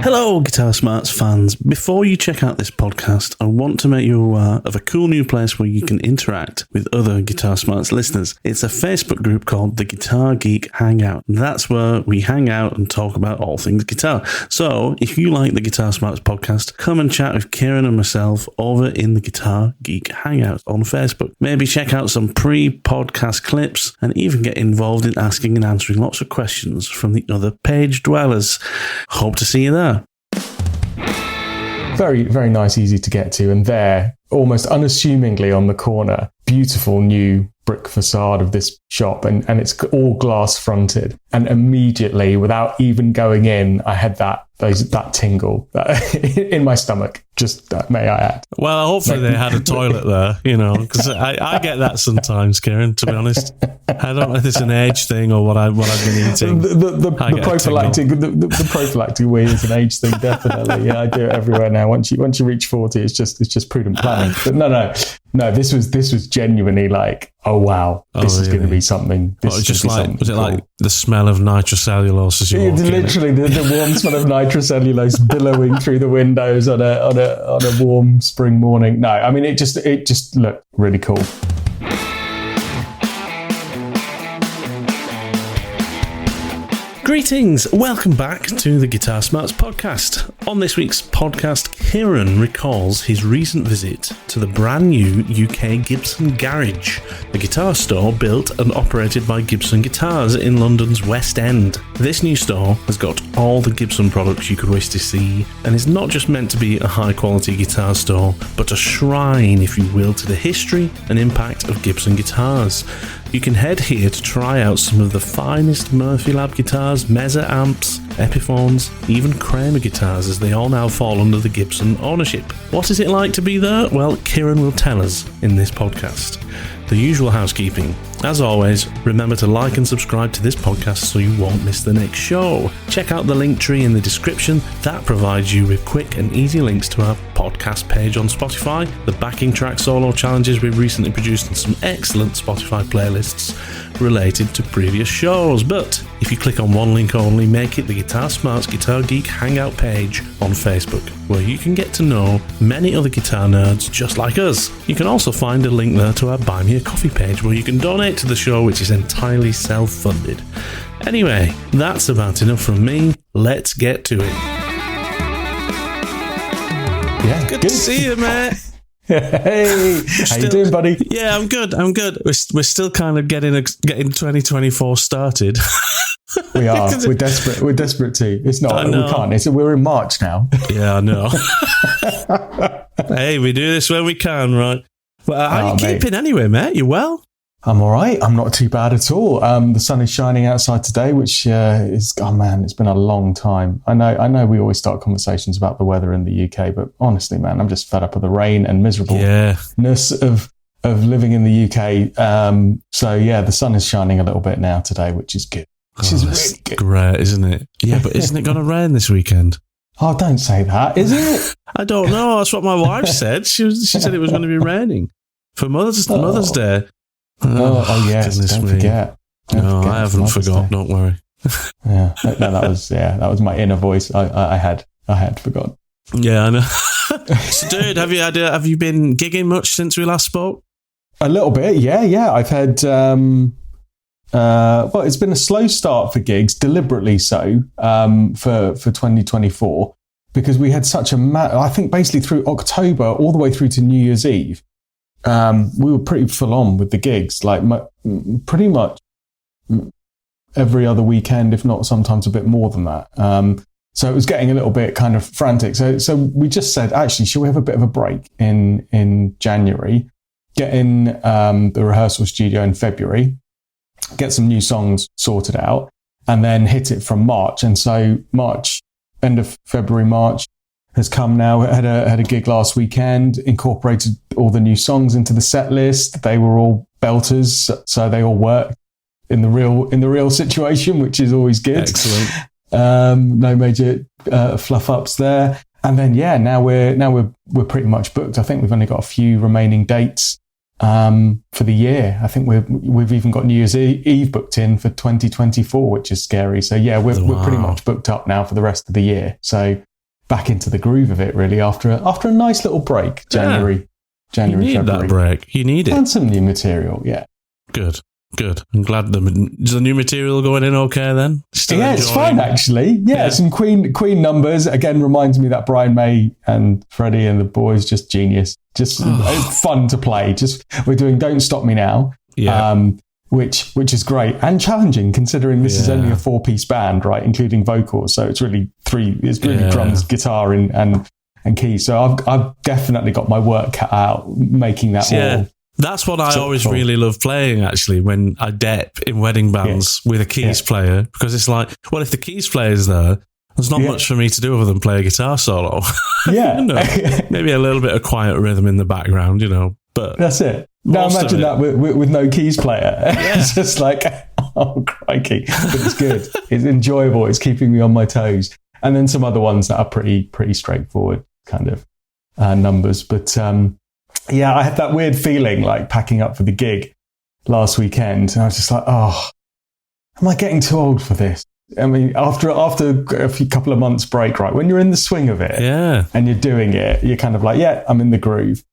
Hello, Guitar Smarts fans. Before you check out this podcast, I want to make you aware of a cool new place where you can interact with other Guitar Smarts listeners. It's a Facebook group called the Guitar Geek Hangout. That's where we hang out and talk about all things guitar. So, if you like the Guitar Smarts podcast, come and chat with Kiran and myself over in the Guitar Geek Hangout on Facebook. Maybe check out some pre-podcast clips and even get involved in asking and answering lots of questions from the other page dwellers. Hope to see you there. Very, very nice, easy to get to. And there, almost unassumingly on the corner, beautiful new brick facade of this shop. And it's all glass fronted. And immediately, without even going in, I had that tingle in my stomach. Just may I add. Well, hopefully they had a toilet there, because I get that sometimes, Kiran, to be honest. I don't know if it's an age thing or what I've been eating. The prophylactic wee is an age thing, definitely. Yeah, I do it everywhere now. Once you reach 40, it's just prudent planning. But no, this was genuinely like, oh wow, this is going to be something. Was it cool. Like the smell of nitrocellulose as you walk in? Literally, the warm smell of nitrocellulose billowing through the windows on a warm spring morning. No, I mean it just looked really cool. Greetings, welcome back to the Guitar Smarts podcast. On this week's podcast, Kiran recalls his recent visit to the brand new UK Gibson Garage, a guitar store built and operated by Gibson Guitars in London's West End. This new store has got all the Gibson products you could wish to see, and is not just meant to be a high quality guitar store, but a shrine, if you will, to the history and impact of Gibson guitars. You can head here to try out some of the finest Murphy Lab guitars, Mesa amps, Epiphones, even Kramer guitars, as they all now fall under the Gibson ownership. What is it like to be there? Well, Kiran will tell us in this podcast. The usual housekeeping. As always, remember to like and subscribe to this podcast so you won't miss the next show. Check out the LinkTree in the description. That provides you with quick and easy links to our podcast page on Spotify, the backing track solo challenges we've recently produced, and some excellent Spotify playlists related to previous shows. But if you click on one link only, make it the Guitar Smarts Guitar Geek Hangout page on Facebook, where you can get to know many other guitar nerds just like us. You can also find a link there to our Buy Me a Coffee page, where you can donate to the show, which is entirely self-funded. Anyway, that's about enough from me. Let's get to it. Yeah, good to see you, mate. Hey, how you doing, buddy? Yeah, I'm good. We're still kind of getting 2024 started. We are. We're desperate. We're desperate too. It's not. We can't. We're in March now. Yeah, I know. Hey, we do this when we can, right? Well, how are you keeping anyway, mate? You well? I'm all right. I'm not too bad at all. The sun is shining outside today, which is, oh man, it's been a long time. I know we always start conversations about the weather in the UK, but honestly, man, I'm just fed up of the rain and miserableness of living in the UK. So yeah, the sun is shining a little bit now today, which is good. Which is really good. Great, isn't it? Yeah, but isn't it going to rain this weekend? Oh, don't say that. Is it? I don't know. That's what my wife said. She said it was going to be raining for Mother's Day. Oh yes! Don't forget. I haven't forgot. Don't worry. Yeah, that was my inner voice. I had forgotten. Yeah, I know. So, dude, have you been gigging much since we last spoke? A little bit, yeah. I've had. Well, it's been a slow start for gigs, deliberately so, for 2024, because we had such I think basically through October all the way through to New Year's Eve. We were pretty full on with the gigs, like pretty much every other weekend, if not sometimes a bit more than that. So it was getting a little bit kind of frantic. So we just said, actually, shall we have a bit of a break in January, get in the rehearsal studio in February, get some new songs sorted out, and then hit it from March. And so March, end of February, March, has come now. Had a gig last weekend, incorporated all the new songs into the set list. They were all belters, so they all worked in the real situation, which is always good. Excellent. No major fluff ups there. And then now we're pretty much booked. I think we've only got a few remaining dates for the year. I think we've even got New Year's Eve booked in for 2024, which is scary. So yeah, we're pretty much booked up now for the rest of the year. So back into the groove of it really after a nice little break. January, you need February. That break. You need it. And some new material, yeah. Good. I'm glad is the new material going in okay then? It's fine actually. Yeah, some Queen numbers. Again, reminds me that Brian May and Freddie and the boys, just genius. Just fun to play. We're doing Don't Stop Me Now. Yeah. Which is great and challenging considering this is only a 4-piece band, right? Including vocals. So it's really drums, guitar and keys. So I've definitely got my work cut out making that all. That's what I always really love playing, actually, when I dep in wedding bands with a keys player, because it's like, well, if the keys player's there's not much for me to do other than play a guitar solo. Yeah. Maybe a little bit of quiet rhythm in the background, but... That's it. Now imagine that with no keys player. It's just like, oh, crikey. But it's good. It's enjoyable. It's keeping me on my toes. And then some other ones that are pretty straightforward kind of numbers. But... I had that weird feeling like packing up for the gig last weekend. And I was just like, oh, am I getting too old for this? I mean, after a couple of months break, right? When you're in the swing of it and you're doing it, you're kind of like, yeah, I'm in the groove.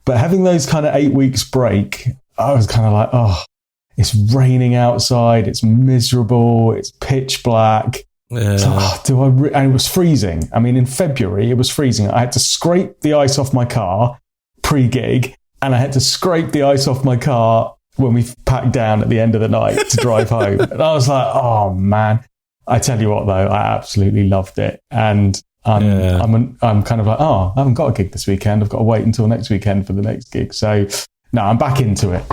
But having those kind of 8 weeks break, I was kind of like, oh, it's raining outside. It's miserable. It's pitch black. Yeah. So, and it was freezing. I mean, in February, it was freezing. I had to scrape the ice off my car pre-gig, and I had to scrape the ice off my car when we packed down at the end of the night to drive home. And I was like, oh man. I tell you what though, I absolutely loved it. And I'm kind of like, oh, I haven't got a gig this weekend. I've got to wait until next weekend for the next gig. So no, I'm back into it.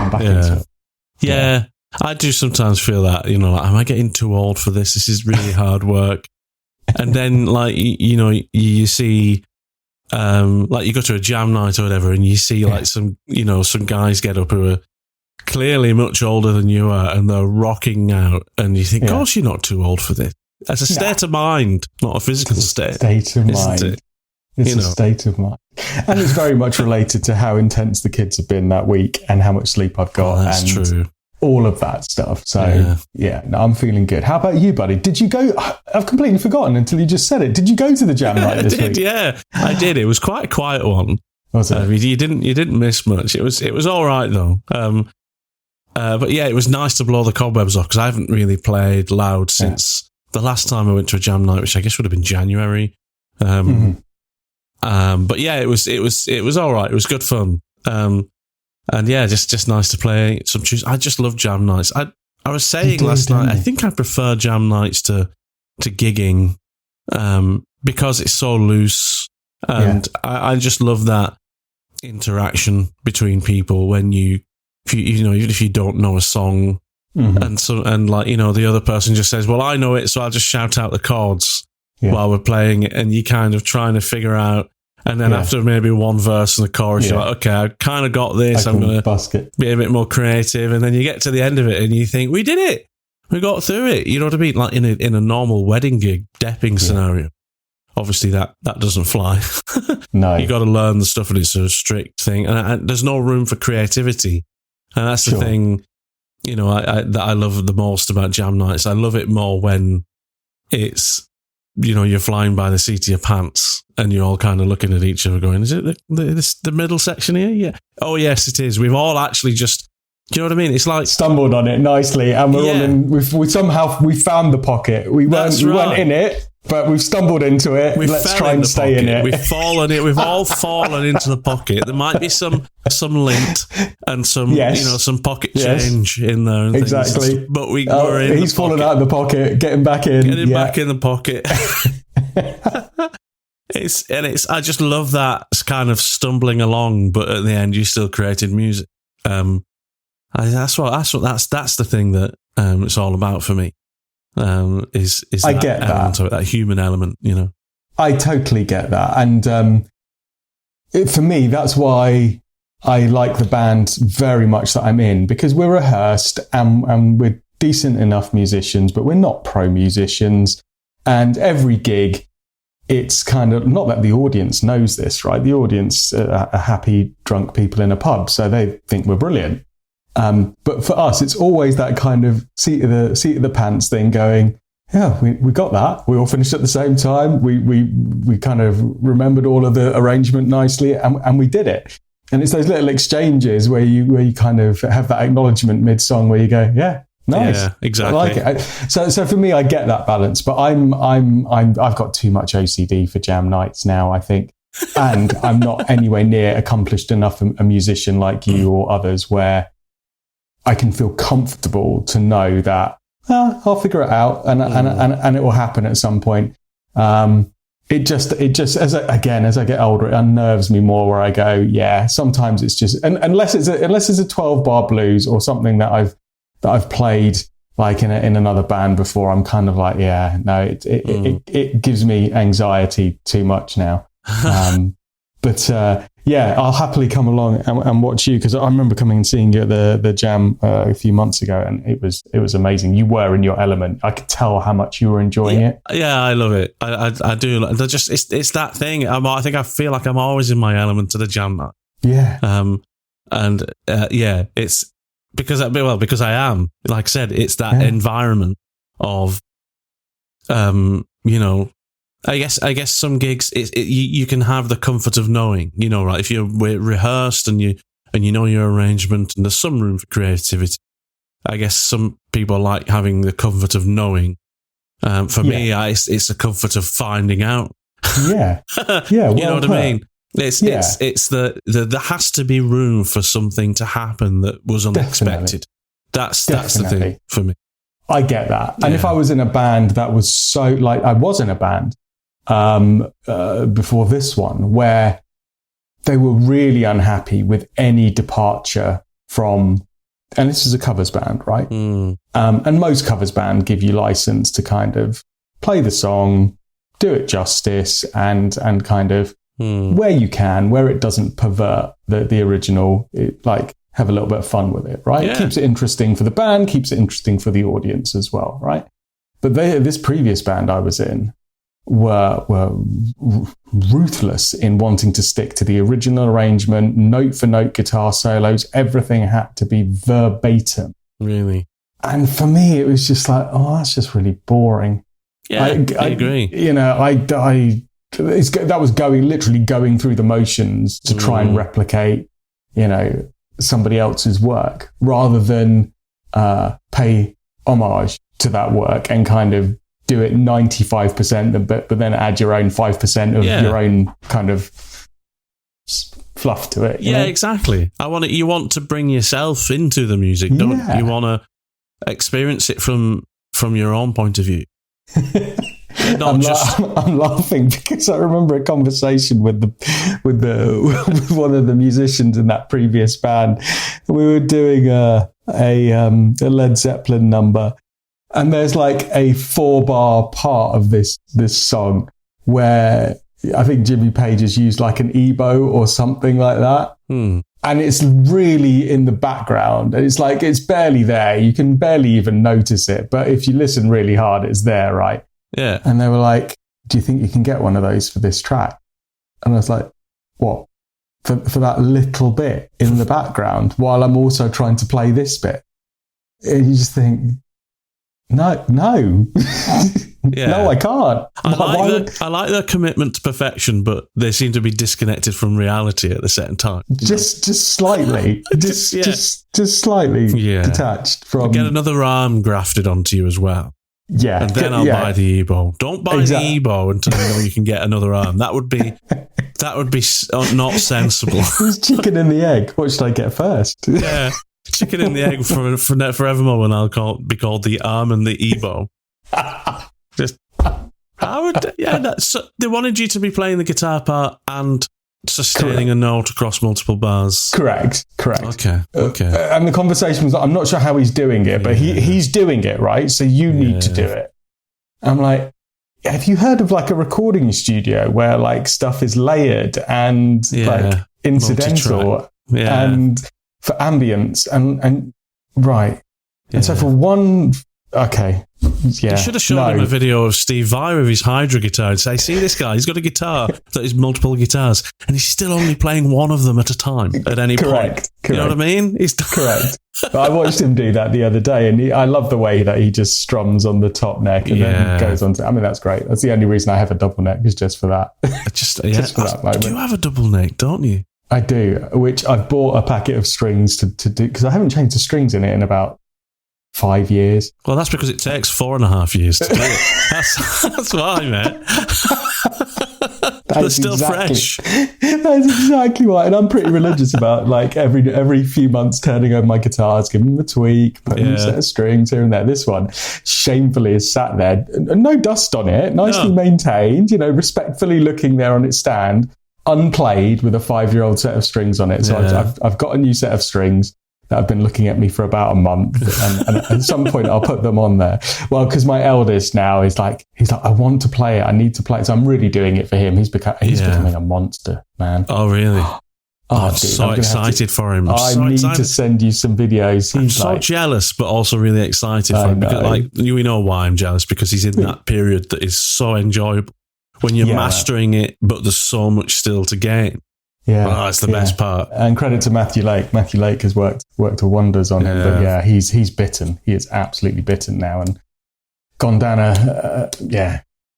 Yeah. I do sometimes feel that, like, am I getting too old for this? This is really hard work. And then you see, like you go to a jam night or whatever and you see like some guys get up who are clearly much older than you are and they're rocking out and you think, gosh, you're not too old for this. That's a state of mind, not a physical state. State of mind. It's a state of mind. And it's very much related to how intense the kids have been that week and how much sleep I've got. That's true. All of that stuff. So, I'm feeling good. How about you, buddy? Did you go? I've completely forgotten until you just said it. Did you go to the jam night this week? Yeah, I did. It was quite a quiet one. Was it? You didn't miss much. It was all right, though. But yeah, it was nice to blow the cobwebs off because I haven't really played loud since the last time I went to a jam night, which I guess would have been January. But yeah, it was all right. It was good fun. And yeah, just nice to play some tunes. I just love jam nights. I was saying last night, I think I prefer jam nights to gigging because it's so loose. And I just love that interaction between people when even if you don't know a song and like, the other person just says, well, I know it, so I'll just shout out the chords while we're playing it. And you kind of trying to figure out. And then after maybe one verse and the chorus, you're like, okay, I kind of got this. I'm going to be a bit more creative. And then you get to the end of it and you think, we did it. We got through it. You know what I mean? Like in a normal wedding gig, depping scenario. Obviously, that doesn't fly. No. You got to learn the stuff and it's a strict thing. And there's no room for creativity. And that's the thing, that I love the most about jam nights. I love it more when it's, you're flying by the seat of your pants and you're all kind of looking at each other going, is it the middle section here? Yeah. Oh, yes, it is. We've all actually just, do you know what I mean? It's like... stumbled on it nicely and we're all in, we found the pocket. We weren't in it, but we've stumbled into it. Let's try and stay in it. We've all fallen into the pocket. There might be some lint and some, some pocket change in there. And exactly. Things. But we're in he's fallen out of the pocket, getting back in. Getting back in the pocket. I just love that kind of stumbling along, but at the end you still created music. That's the thing that it's all about for me. Is I get that human element, I totally get that, and for me, that's why I like the band very much that I'm in, because we're rehearsed and we're decent enough musicians, but we're not pro musicians. And every gig, it's kind of not that the audience knows this, right? The audience are happy, drunk people in a pub, so they think we're brilliant. But for us, it's always that kind of seat of the pants thing going, yeah, we got that. We all finished at the same time. We kind of remembered all of the arrangement nicely, and we did it. And it's those little exchanges where you kind of have that acknowledgement mid-song where you go, yeah, nice. Yeah, exactly. I like it. So for me, I get that balance, but I've got too much OCD for jam nights now, I think. And I'm not anywhere near accomplished enough a musician like you or others where I can feel comfortable to know that I'll figure it out and it will happen at some point. It just as I get older, it unnerves me more where I go, yeah, sometimes it's just, unless it's a 12 bar blues or something that I've played like in another band before, I'm kind of like, yeah, no, it gives me anxiety too much now. But yeah, I'll happily come along and watch you, because I remember coming and seeing you at the jam a few months ago, and it was amazing. You were in your element. I could tell how much you were enjoying it. Yeah, I love it. I do. It's that thing. I feel like I'm always in my element to the jam night. Yeah. Yeah, it's because I am. Like I said, it's that environment of, I guess some gigs you can have the comfort of knowing, right? If you're rehearsed and you know your arrangement and there's some room for creativity. I guess some people like having the comfort of knowing. For me, it's the comfort of finding out. Yeah, yeah. You know what I mean? It's there has to be room for something to happen that was unexpected. Definitely. That's the thing for me. I get that. And if I was in a band that was so, like I was in a band before this one, where they were really unhappy with any departure from, and this is a covers band, right? And most covers band give you license to kind of play the song, do it justice, and kind of where you can, where it doesn't pervert the original, like have a little bit of fun with it, right? Yeah. It keeps it interesting for the band, keeps it interesting for the audience as well, right? But this previous band I was in were ruthless in wanting to stick to the original arrangement, note for note guitar solos. Everything had to be verbatim. Really? And for me, it was just like, oh, that's just really boring. Yeah, I agree. That was literally going through the motions to try and replicate, somebody else's work, rather than pay homage to that work and kind of do it 95%, but then add your own 5% of your own kind of fluff to it. Yeah, exactly. You want to bring yourself into the music, don't you? You want to experience it from your own point of view. I'm laughing because I remember a conversation with one of the musicians in that previous band. We were doing a Led Zeppelin number, and there's like a 4-bar part of this song where I think Jimmy Page has used like an EBO or something like that. And it's really in the background. It's like, it's barely there. You can barely even notice it. But if you listen really hard, it's there, right? Yeah. And they were like, do you think you can get one of those for this track? And I was like, what? For that little bit in the background while I'm also trying to play this bit? And you just think, no. Yeah. No, I can't. I like their commitment to perfection, but they seem to be disconnected from reality at the same time. Just slightly. just slightly detached from... Get another arm grafted onto you as well. Yeah. And then I'll buy the EBO. Don't buy the EBO until you know you can get another arm. That would be not sensible. It's chicken and the egg. What should I get first? Yeah. Chicken and the egg for forevermore, and I'll be called the arm and the EBO. Just they wanted you to be playing the guitar part and sustaining a note across multiple bars. Correct. Okay. And the conversation was, I'm not sure how he's doing it, but he's doing it, right? So you need to do it. I'm like, have you heard of like a recording studio where like stuff is layered and like incidental and for ambience and right. Yeah. And so for one, okay, yeah. You should have shown him a video of Steve Vai with his Hydra guitar and say, see this guy, he's got a guitar that is multiple guitars and he's still only playing one of them at a time at any point. You know what I mean? He's correct. I watched him do that the other day, and I love the way that he just strums on the top neck and then goes on to... I mean, that's great. That's the only reason I have a double neck, is just for that. Just for that moment. You have a double neck, don't you? I do, which I've bought a packet of strings to do, because I haven't changed the strings in it in about 5 years. Well, that's because it takes 4.5 years to do it. That's why, mate. They're still fresh. That's exactly why. And I'm pretty religious about, like, every few months turning over my guitars, giving them a tweak, putting a set of strings here and there. This one shamefully is sat there, no dust on it, nicely maintained, respectfully looking there on its stand, unplayed, with a 5-year-old set of strings on it. So I've got a new set of strings that have been looking at me for about a month, and at some point I'll put them on there. Well, because my eldest now he's like, I want to play it, I need to play it. So I'm really doing it for him. He's becoming a monster, man. Oh, really? I'm so excited for him. I need to send you some videos. I'm so jealous, but also really excited for him. Because, we know why I'm jealous, because he's in that period that is so enjoyable when you're mastering it, but there's so much still to gain. Yeah, that's the best part. And credit to Matthew Lake. Matthew Lake has worked wonders on him. But he's bitten. He is absolutely bitten now, and gone down a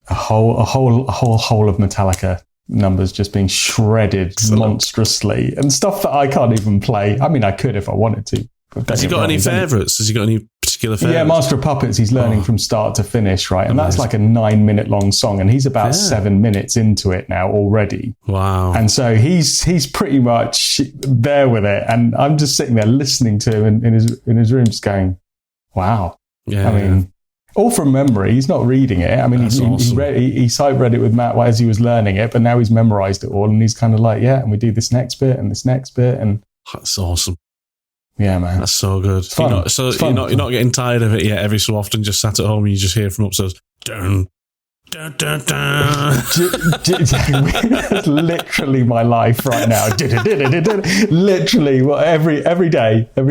whole of Metallica numbers just being shredded monstrously, and stuff that I can't even play. I mean, I could if I wanted to. Has he got any favourites? Has he got any particular favourites? Yeah, Master of Puppets, he's learning from start to finish, right? And that's like a 9-minute long song, and he's about 7 minutes into it now already. Wow. And so he's pretty much there with it, and I'm just sitting there listening to him in his room, just going, wow. Yeah. I mean, all from memory. He's not reading it. I mean, he sight read it with Matt as he was learning it, but now he's memorised it all, and he's kind of like, and we do this next bit and this next bit, and that's awesome. Yeah, man. That's so good. You're not getting tired of it yet. Every so often, just sat at home and you just hear from upstairs, dun, dun, dun, dun. It's literally my life right now. Literally, every day. But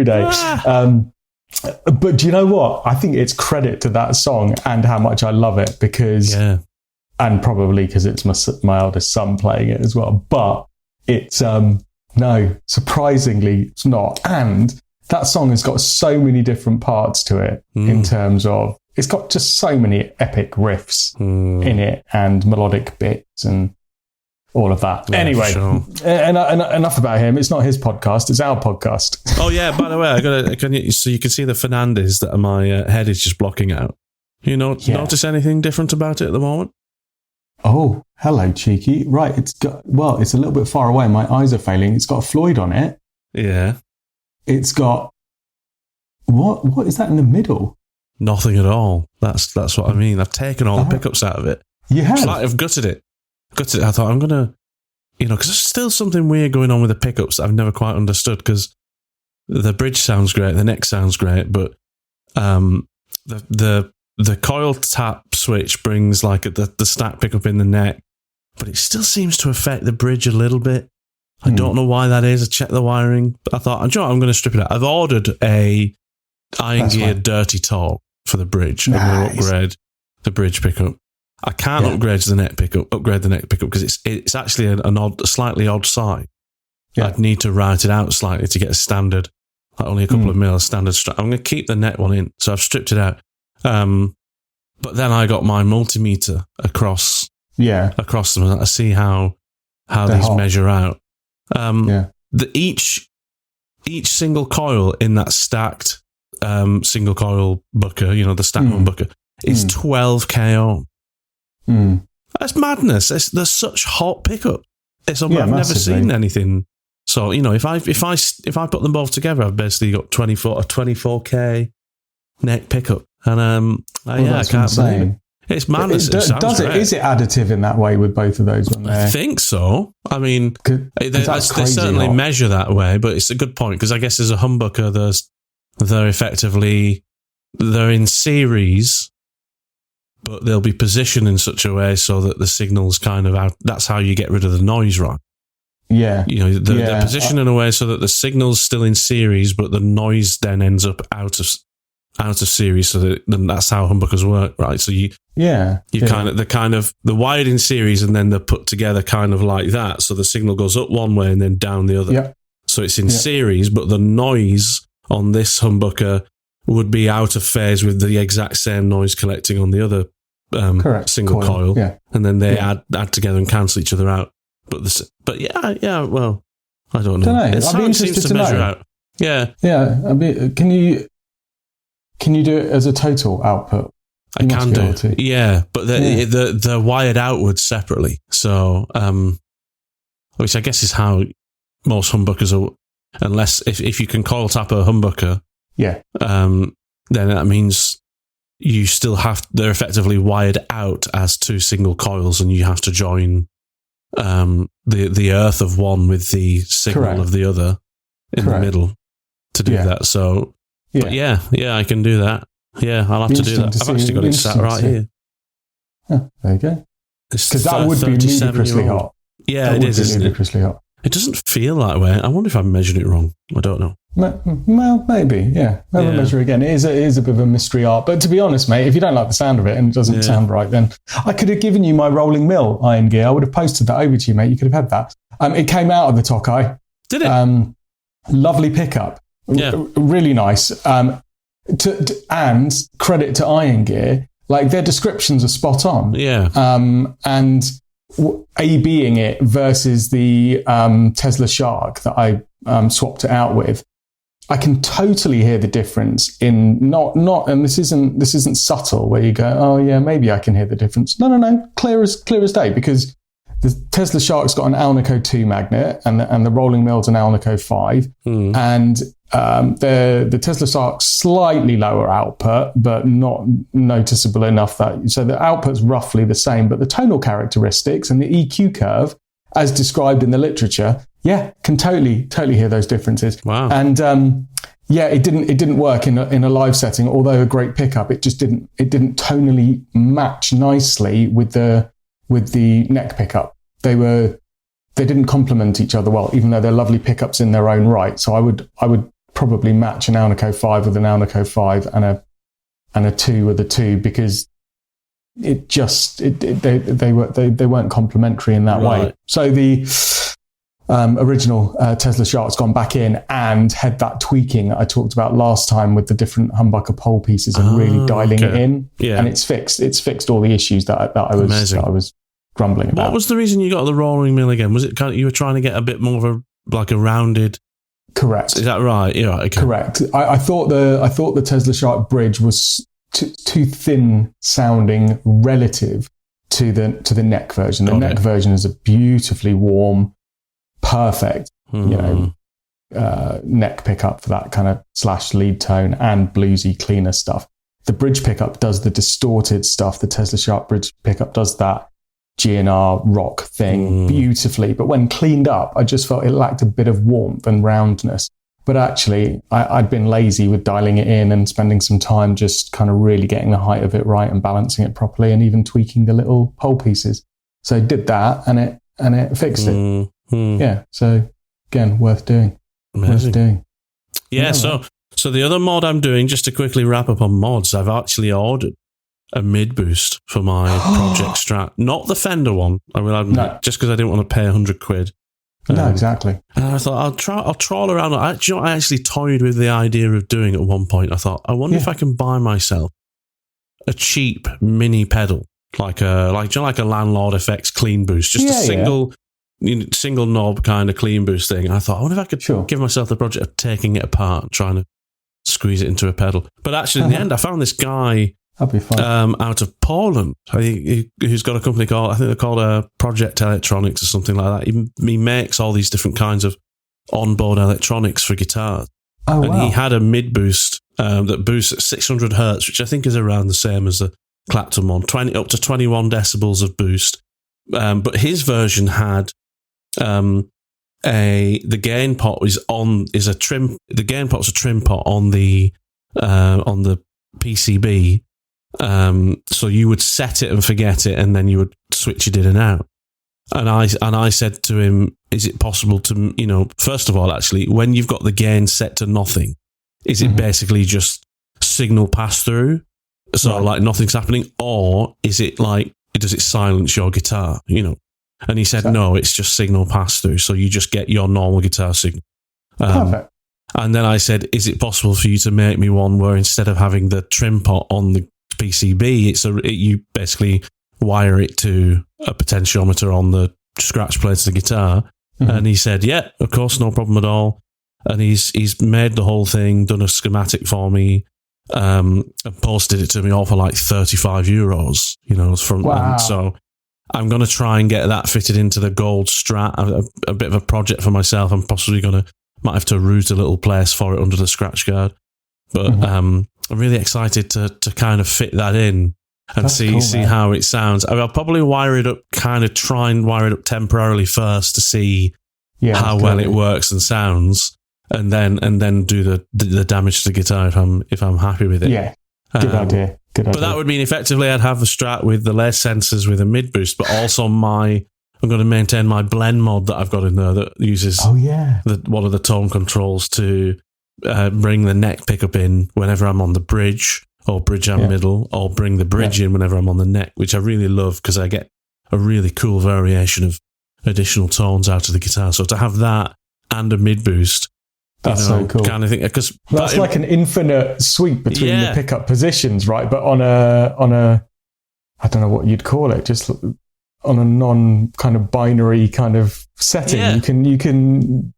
do you know what? I think it's credit to that song and how much I love it, because, and probably because it's my eldest son playing it as well. But it's no, surprisingly, it's not. And that song has got so many different parts to it in terms of, it's got just so many epic riffs in it and melodic bits and all of that. Yeah, anyway, sure. Enough about him. It's not his podcast, it's our podcast. Oh, yeah, by the way, so you can see the Fernandez that my head is just blocking out. Notice anything different about it at the moment? Oh, hello, cheeky. Right, it's a little bit far away. My eyes are failing. It's got a Floyd on it. Yeah. It's got... What is that in the middle? Nothing at all. That's what I mean. I've taken all the pickups out of it. You have? It's like I've gutted it. I thought I'm going to... because there's still something weird going on with the pickups that I've never quite understood, because the bridge sounds great, the neck sounds great, but the coil tap switch brings like the stack pickup in the neck, but it still seems to affect the bridge a little bit. I don't know why that is. I checked the wiring, but I thought, I'm going to strip it out. I've ordered a Iron Gear Dirty Talk for the bridge. Nice. I'm going to upgrade the bridge pickup. I can't upgrade the neck pickup because it's actually a slightly odd side. Yeah. I'd need to write it out slightly to get a standard, like only a couple of mil standard strap. I'm going to keep the neck one in, so I've stripped it out. But then I got my multimeter across them, and I see how these measure out. Each single coil in that stacked single coil bucker, the stacked one bucker, is 12k ohm. That's madness. There's such hot pickup. I've never seen anything. So if I put them both together, I've basically got 24k neck pickup. And I can't believe it. It's madness. Is it additive in that way with both of those? I think so. I mean, they certainly measure that way, but it's a good point, because I guess as a humbucker, they're in series, but they'll be positioned in such a way so that the signal's kind of out. That's how you get rid of the noise, right? Yeah. They're positioned in a way so that the signal's still in series, but the noise then ends up out out of series, so then that's how humbuckers work, right? So you kind of they're wired in series and then they're put together kind of like that. So the signal goes up one way and then down the other. Yeah. So it's in series, but the noise on this humbucker would be out of phase with the exact same noise collecting on the other single coil. Yeah. And then they add together and cancel each other out. Well, I don't know. It's how it seems to measure out. Yeah. Yeah. Can you do it as a total output? I can do. Yeah, but they're wired outwards separately. So, which I guess is how most humbuckers are. Unless if you can coil tap a humbucker, then that means you still they're effectively wired out as two single coils, and you have to join the earth of one with the signal of the other in the middle to do that. So, but I can do that. Yeah, I'll have to do that. I've actually got it sat right here. Oh, there you go. Because that would be ludicrously hot. Yeah, it is, isn't it? Ludicrously hot. It doesn't feel that way. I wonder if I measured it wrong. I don't know. Well, maybe, yeah. Never measure again. It is a bit of a mystery art. But to be honest, mate, if you don't like the sound of it and it doesn't sound right, then I could have given you my rolling mill iron gear. I would have posted that over to you, mate. You could have had that. It came out of the Tokai. Did it? Lovely pickup. Yeah. Really nice. And credit to Iron Gear, like their descriptions are spot on. Yeah. And A-Bing it versus the Tesla Shark that I swapped it out with, I can totally hear the difference in not, and this isn't subtle where you go, oh yeah, maybe I can hear the difference. No, clear as day, because the Tesla Shark's got an Alnico 2 magnet and the rolling mill's an Alnico 5. And the Tesla Shark's slightly lower output, but not noticeable enough so the output's roughly the same, but the tonal characteristics and the EQ curve, as described in the literature, can totally hear those differences. Wow. And it didn't work in a live setting, although a great pickup. It just didn't tonally match nicely with the neck pickup. They didn't complement each other well, even though they're lovely pickups in their own right. So I would probably match an Alnico 5 with an Alnico 5 and a 2 with a 2, because they weren't complementary in that way. So the original Tesla Shark's gone back in and had that tweaking that I talked about last time with the different humbucker pole pieces and really dialing it in. Yeah. And it's fixed all the issues that I was grumbling about. What was the reason you got the rolling mill again? Was it kind of, you were trying to get a bit more of a rounded? Correct. Is that right? Yeah. Okay. Correct. I thought the Tesla Shark bridge was too thin sounding relative to the neck version. The neck version is a beautifully warm, perfect, neck pickup for that kind of slash lead tone and bluesy, cleaner stuff. The bridge pickup does the distorted stuff. The Tesla Shark bridge pickup does that GNR rock thing beautifully. But when cleaned up, I just felt it lacked a bit of warmth and roundness. But actually, I'd been lazy with dialing it in and spending some time just kind of really getting the height of it right and balancing it properly and even tweaking the little pole pieces. So I did that and it fixed it. Yeah. So again, worth doing. Amazing. Worth doing. Yeah. So the other mod I'm doing, just to quickly wrap up on mods, I've actually ordered a mid boost for my Project Strat, not the Fender one. I will admit, just because I didn't want to pay £100. No, exactly. And I thought I'll trawl around. I actually toyed with the idea of doing it at one point. I thought, I wonder if I can buy myself a cheap mini pedal, like a Landlord Effects clean boost, just a single knob kind of clean boost thing. And I thought, I wonder if I could give myself the project of taking it apart and trying to squeeze it into a pedal. But actually, in the end, I found this guy. That'd be fun. Out of Poland, who's got a company called, they're called Project Electronics or something like that. He makes all these different kinds of onboard electronics for guitars. Oh, and he had a mid boost that boosts at 600 hertz, which I think is around the same as the Clapton one, up to 21 decibels of boost. But his version had the gain pot is a trim. The gain pot's a trim pot on the PCB. So you would set it and forget it, and then you would switch it in and out. And I said to him, is it possible to, first of all, actually, when you've got the gain set to nothing, is it basically just signal pass through? So like nothing's happening, or is it like, does it silence your guitar? And he said, no, it's just signal pass through. So you just get your normal guitar signal. Perfect. And then I said, is it possible for you to make me one where instead of having the trim pot on the PCB, you basically wire it to a potentiometer on the scratch plates of the guitar? Mm-hmm. And he said, yeah, of course, no problem at all. And he's made the whole thing, done a schematic for me, and posted it to me all for like €35. Wow. So I'm going to try and get that fitted into the gold Strat, a bit of a project for myself. I'm possibly might have to route a little place for it under the scratch guard. But I'm really excited to kind of fit that in and see how it sounds. I'll probably try and wire it up temporarily first to see how well it works and sounds, and then do the damage to the guitar if I'm happy with it. Yeah, good idea. But that would mean effectively I'd have the Strat with the less sensors with a mid boost, but also I'm going to maintain my blend mod that I've got in there that uses one of the tone controls to bring the neck pickup in whenever I'm on the bridge or bridge and middle, or bring the bridge in whenever I'm on the neck, which I really love because I get a really cool variation of additional tones out of the guitar. So to have that and a mid boost, that's so cool. Kind of thing, because that's like an infinite sweep between the pickup positions, right? But on a I don't know what you'd call it, just on a non kind of binary kind of setting, you can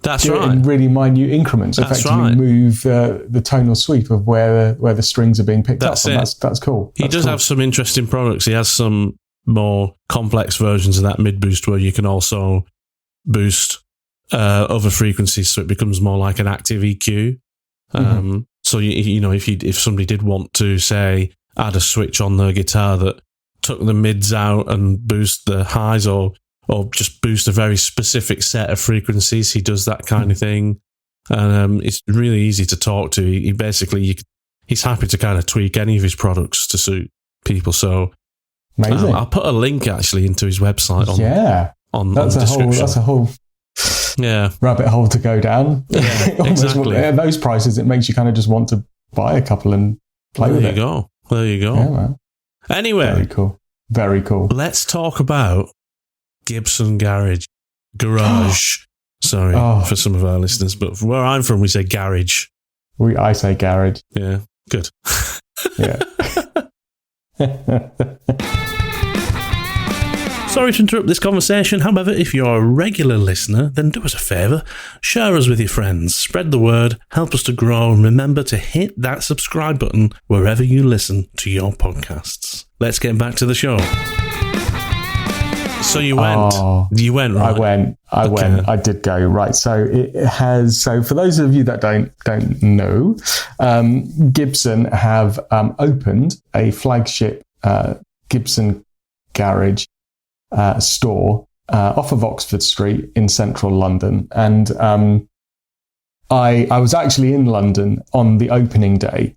that's do right it in really minute increments. That's effectively right. Move the tonal sweep of where the strings are being picked up. And that's cool. He does have some interesting products. He has some more complex versions of that mid boost where you can also boost other frequencies, so it becomes more like an active EQ. So if somebody did want to say add a switch on the guitar that took the mids out and boost the highs, or just boost a very specific set of frequencies, he does that kind of thing. And it's really easy to talk to. He basically, he's happy to kind of tweak any of his products to suit people. So I'll put a link actually into his website on the description. That's a whole rabbit hole to go down. Yeah, exactly. At those prices, it makes you kind of just want to buy a couple and play with it. There you go. Yeah, man. Anyway, very cool. Let's talk about Gibson Garage. Sorry for some of our listeners, but where I'm from, we say garage. I say garage. Yeah, good. Yeah. Sorry to interrupt this conversation. However, if you're a regular listener, then do us a favour. Share us with your friends. Spread the word. Help us to grow. And remember to hit that subscribe button wherever you listen to your podcasts. Let's get back to the show. So you went. You went, right? I went. I did go, right. So it has. So for those of you that don't know, Gibson have opened a flagship Gibson Garage store off of Oxford Street in central London. And I was actually in London on the opening day,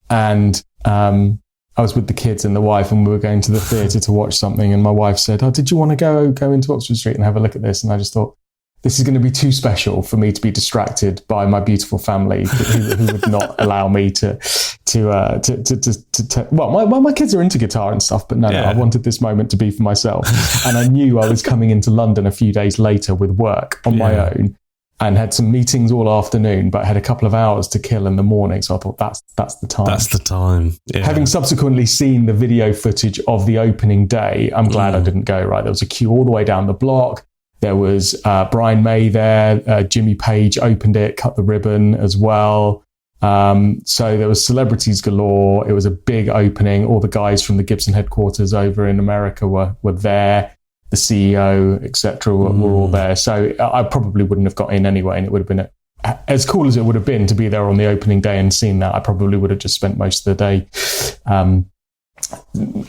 and I was with the kids and the wife, and we were going to the theatre to watch something, and my wife said, did you want to go into Oxford Street and have a look at this? And I just thought, this is going to be too special for me to be distracted by my beautiful family who would not allow me to well, my kids are into guitar and stuff, but no, I wanted this moment to be for myself. And I knew I was coming into London a few days later with work on my own, and had some meetings all afternoon, but had a couple of hours to kill in the morning. So I thought that's the time. That's the time. Yeah. Having subsequently seen the video footage of the opening day, I'm glad I didn't go, right? There was a queue all the way down the block. There was Brian May there. Jimmy Page opened it, cut the ribbon as well. So there was celebrities galore. It was a big opening. All the guys from the Gibson headquarters over in America were there. The CEO, etc., were all there. So I probably wouldn't have got in anyway, and it would have been as cool as it would have been to be there on the opening day and seen that. I probably would have just spent most of the day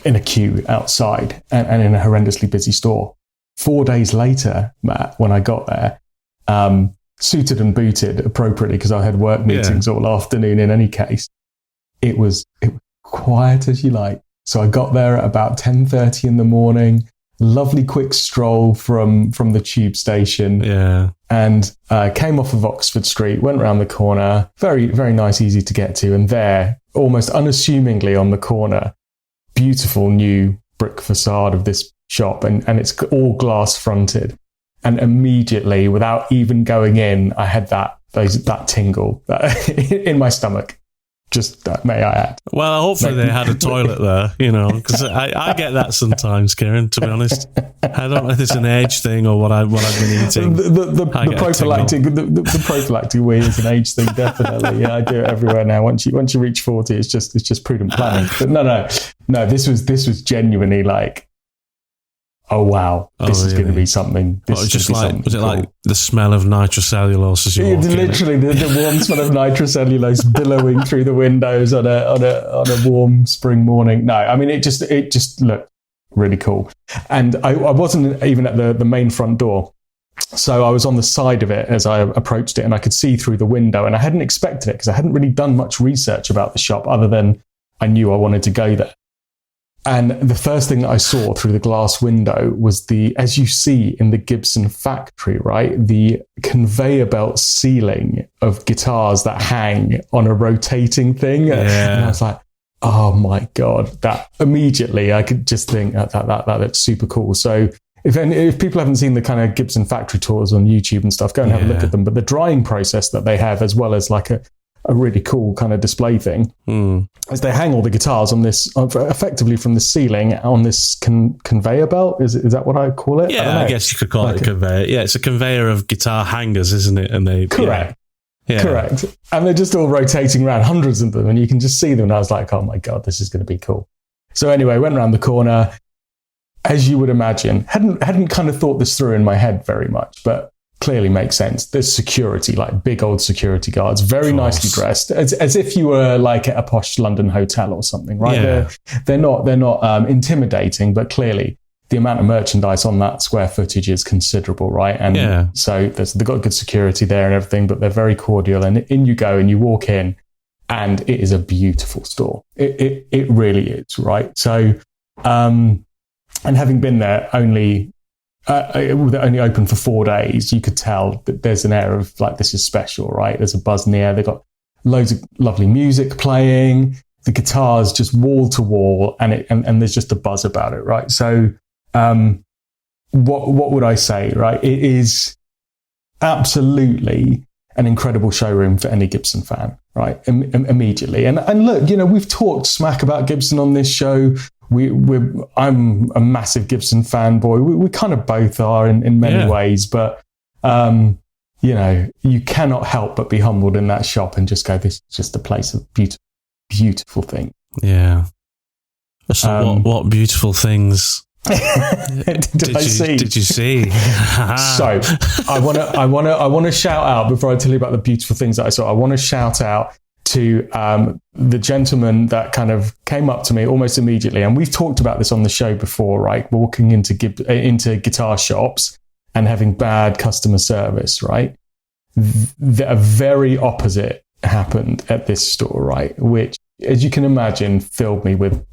in a queue outside and in a horrendously busy store. 4 days later, Matt, when I got there, suited and booted appropriately because I had work meetings all afternoon in any case, it was quiet as you like. So I got there at about 10:30 in the morning. lovely quick stroll from the tube station. Yeah. And came off of Oxford Street, went around the corner, very, very nice, easy to get to. And there, almost unassumingly on the corner, beautiful new brick facade of this shop. And it's all glass fronted. And immediately, without even going in, I had that tingle in my stomach. Just may I add. Well, hopefully they had a toilet there, because I get that sometimes, Kiran, to be honest. I don't know if it's an age thing or what I've been eating. The prophylactic wee is an age thing, definitely. Yeah, I do it everywhere now. Once you reach 40, it's just prudent planning. But no, this was genuinely like, oh wow, this is going to be something. Was it like the smell of nitrocellulose as you walk in? Literally, the warm smell of nitrocellulose billowing through the windows on a warm spring morning. No, I mean it just looked really cool, and I wasn't even at the main front door, so I was on the side of it as I approached it, and I could see through the window, and I hadn't expected it because I hadn't really done much research about the shop other than I knew I wanted to go there. And the first thing that I saw through the glass window was as you see in the Gibson factory, right? The conveyor belt ceiling of guitars that hang on a rotating thing. Yeah. And I was like, oh my God, that immediately I could just think that looks super cool. So if people haven't seen the kind of Gibson factory tours on YouTube and stuff, go and have a look at them. But the drying process that they have, as well as like a really cool kind of display thing, as they hang all the guitars on this, effectively from the ceiling on this conveyor belt. Is that what I call it? Yeah, I guess you could call it a conveyor. Yeah, it's a conveyor of guitar hangers, isn't it? And they correct. Yeah. Correct. And they're just all rotating around, hundreds of them, and you can just see them. And I was like, oh my God, this is going to be cool. So anyway, went around the corner, as you would imagine. Hadn't kind of thought this through in my head very much, but clearly makes sense. There's security, like big old security guards, very nicely dressed, as if you were like at a posh London hotel or something, right? Yeah. They're not intimidating, but clearly the amount of merchandise on that square footage is considerable, right? And so they've got good security there and everything, but they're very cordial. And in you go and you walk in, and it is a beautiful store. It really is, right? So, and having been there only open for 4 days, you could tell that there's an air of like, this is special, right? There's a buzz in the air. They've got loads of lovely music playing, the guitars just wall to wall, and there's just a buzz about it, right? So, what would I say, right? It is absolutely an incredible showroom for any Gibson fan, right? Immediately. And look, we've talked smack about Gibson on this show. I'm a massive Gibson fanboy. We kind of both are in many ways, but you cannot help but be humbled in that shop and just go, this is just a place of beautiful things. Yeah. So what beautiful things did you see? So I want to shout out, before I tell you about the beautiful things that I saw, I want to shout out to the gentleman that kind of came up to me almost immediately. And we've talked about this on the show before, right? Walking into guitar shops and having bad customer service, right? The very opposite happened at this store, right? Which, as you can imagine, filled me with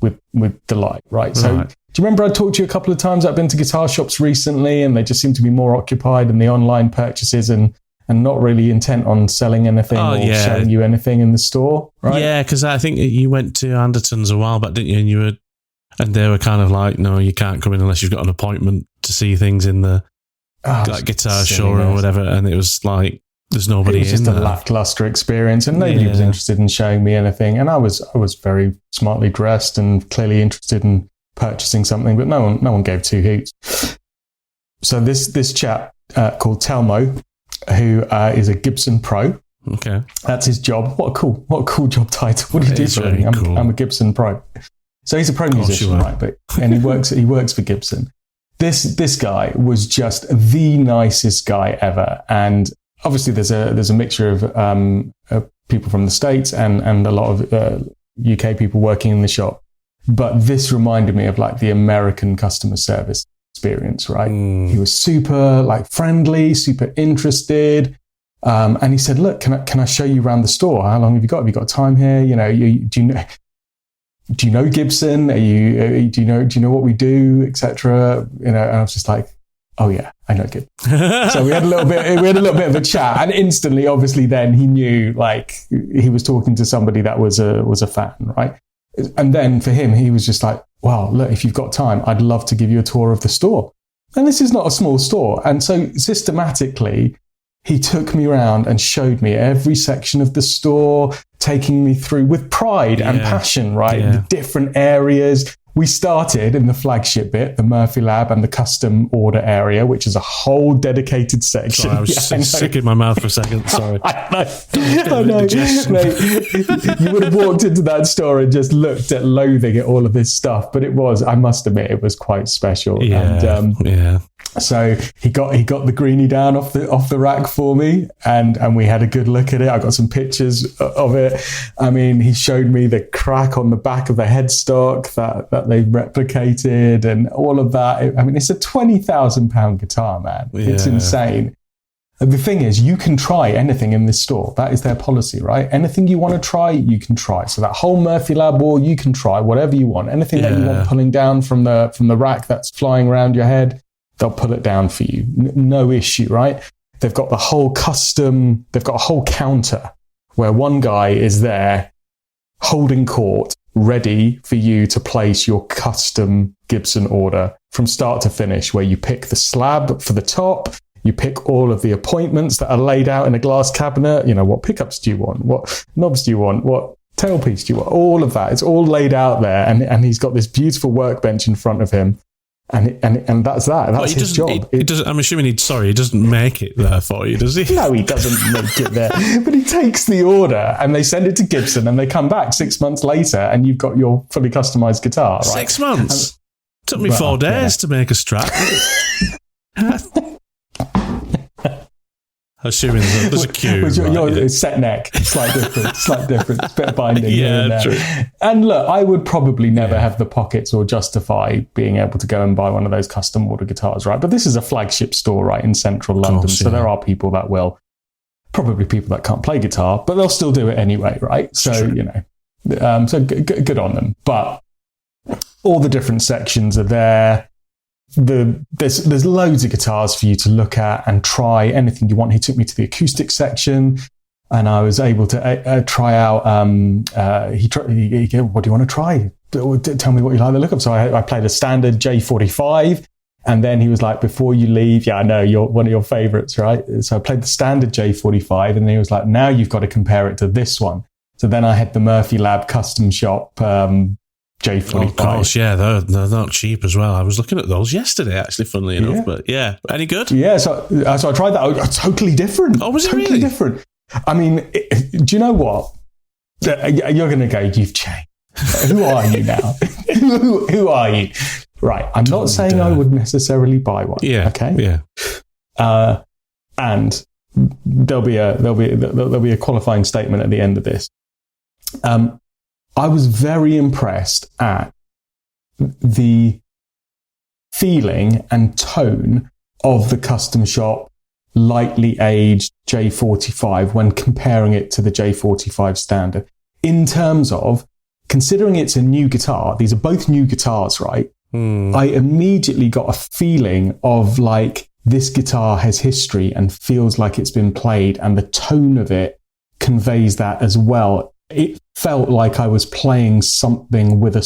delight, right? So do you remember I talked to you a couple of times? I've been to guitar shops recently and they just seem to be more occupied in the online purchases and not really intent on selling anything showing you anything in the store, right? Yeah, because I think you went to Anderton's a while back, didn't you? And they were kind of like, no, you can't come in unless you've got an appointment to see things in the guitar showroom or whatever. And it was like, there's nobody in there. It was just a lackluster experience, and nobody was interested in showing me anything. And I was very smartly dressed and clearly interested in purchasing something, but no one gave two hoots. So this chap called Telmo, who is a Gibson Pro. Okay, that's his job. What a cool job title. What do you do for me? I'm a Gibson Pro. So he's a pro musician, right? And he works for Gibson. This guy was just the nicest guy ever, and obviously there's a mixture of people from the States and a lot of UK people working in the shop. But this reminded me of like the American customer service experience, right? He was super friendly, super interested. And he said, look, can I show you around the store? How long have you got? Have you got time here? Do you know? do you know Gibson? Do you know what we do, etc.? And I was just like, oh yeah, I know Gibson. So we had a little bit of a chat, and instantly, obviously, then he knew like he was talking to somebody that was a fan, right? And then for him, he was just like, wow, look, if you've got time, I'd love to give you a tour of the store. And this is not a small store. And so systematically, he took me around and showed me every section of the store, taking me through with pride and passion, right? Yeah. The different areas. We started in the flagship bit, the Murphy Lab and the custom order area, which is a whole dedicated section. Sorry, I was sick in my mouth for a second. Sorry. I know. Mate, you would have walked into that store and just looked at loathing at all of this stuff. But it was, I must admit, it was quite special. Yeah, and, so he got the greenie down off the rack for me, and we had a good look at it. I got some pictures of it. I mean, he showed me the crack on the back of the headstock that they replicated and all of that. I mean, it's a £20,000 guitar, man. Yeah. It's insane. And the thing is, you can try anything in this store. That is their policy, right? Anything you want to try, you can try. So that whole Murphy Lab wall, you can try whatever you want. Anything that you want pulling down from the rack that's flying around your head, they'll pull it down for you. No issue, right? They've got a whole counter where one guy is there holding court, ready for you to place your custom Gibson order from start to finish, where you pick the slab for the top, you pick all of the appointments that are laid out in a glass cabinet. You know, what pickups do you want? What knobs do you want? What tailpiece do you want? All of that. It's all laid out there. And he's got this beautiful workbench in front of him. And that's that. That's his job. I'm assuming he doesn't make it there for you, does he? No, he doesn't make it there. But he takes the order and they send it to Gibson and they come back 6 months later and you've got your fully customized guitar, right? 6 months? Took me 4 days to make a strap. Assuming there's a queue. It's set neck, slight difference, bit of binding here and there. True. And look, I would probably never have the pockets or justify being able to go and buy one of those custom order guitars, right? But this is a flagship store, right, in central London. So there are people that will, probably people that can't play guitar, but they'll still do it anyway, right? So, so good on them. But all the different sections are there. There's loads of guitars for you to look at and try anything you want. He took me to the acoustic section and I was able to try out, he what do you want to try? Tell me what you like the look of. So I played a standard J45 and then he was like, before you leave, I know you're one of your favorites, right? So I played the standard J45 and then he was like, now you've got to compare it to this one. So then I had the Murphy Lab custom shop, J45. Oh, of course, yeah, they're not cheap as well. I was looking at those yesterday, actually, funnily enough. But any good? Yeah, so I tried that. Totally different. Oh, was it totally really? Different. I mean, do you know what? You're going to go, you've changed. Who are you now? Who are you? Right. I'm not saying I would necessarily buy one. Yeah. Okay. Yeah. And there'll be a qualifying statement at the end of this. I was very impressed at the feeling and tone of the custom shop lightly aged J45 when comparing it to the J45 standard. In terms of considering it's a new guitar, these are both new guitars, right? I immediately got a feeling of like this guitar has history and feels like it's been played, and the tone of it conveys that as well. It felt like I was playing something with a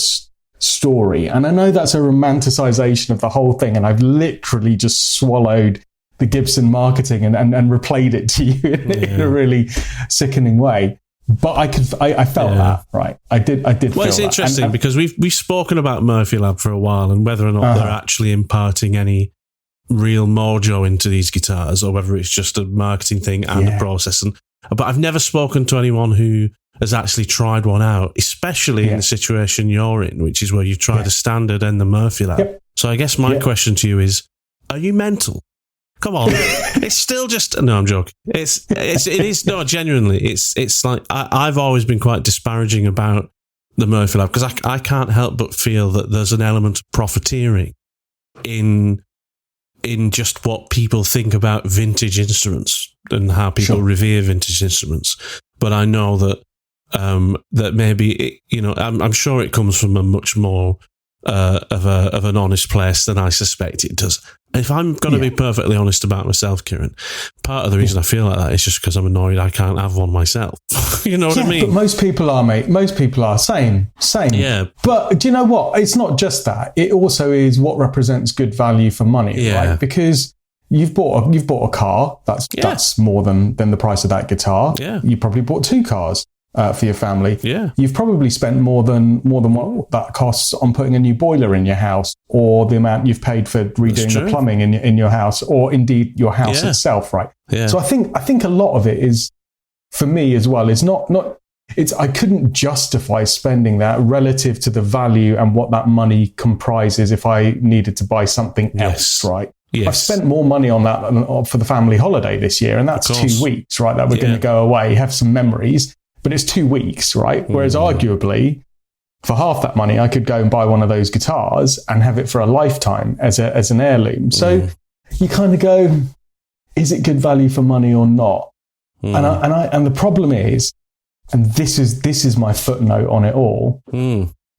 story. And I know that's a romanticization of the whole thing. And I've literally just swallowed the Gibson marketing and replayed it to you in a really sickening way. But I felt that, right? I did Well, feel it's interesting because we've spoken about Murphy Lab for a while and whether or not they're actually imparting any real mojo into these guitars or whether it's just a marketing thing and a process. But I've never spoken to anyone who has actually tried one out, especially in the situation you're in, which is where you've tried the standard and the Murphy Lab. Yep. So I guess my question to you is, are you mental? Come on. It's still just, no, I'm joking. It is, no, genuinely, it's like, I've always been quite disparaging about the Murphy Lab because I can't help but feel that there's an element of profiteering in just what people think about vintage instruments and how people revere vintage instruments. But I know that that maybe, I'm sure it comes from a much more of an honest place than I suspect it does. If I'm going to be perfectly honest about myself, Kiran, part of the reason I feel like that is just because I'm annoyed I can't have one myself. You know what I mean? But most people are, mate. Most people are. Same. Yeah. But do you know what? It's not just that. It also is what represents good value for money, right? Because you've bought a car. That's more than the price of that guitar. Yeah. You probably bought 2 cars. For your family, you've probably spent more than what that costs on putting a new boiler in your house, or the amount you've paid for redoing the plumbing in your house, or indeed your house itself, right? Yeah. So I think a lot of it is, for me as well, is not it's I couldn't justify spending that relative to the value and what that money comprises if I needed to buy something else, right? Yes. I've spent more money on that for the family holiday this year, and that's 2 weeks, right? That we're going to go away, have some memories. But it's 2 weeks, right? Whereas arguably, for half that money, I could go and buy one of those guitars and have it for a lifetime as an heirloom. So you kind of go, is it good value for money or not? And the problem is, and this is my footnote on it all,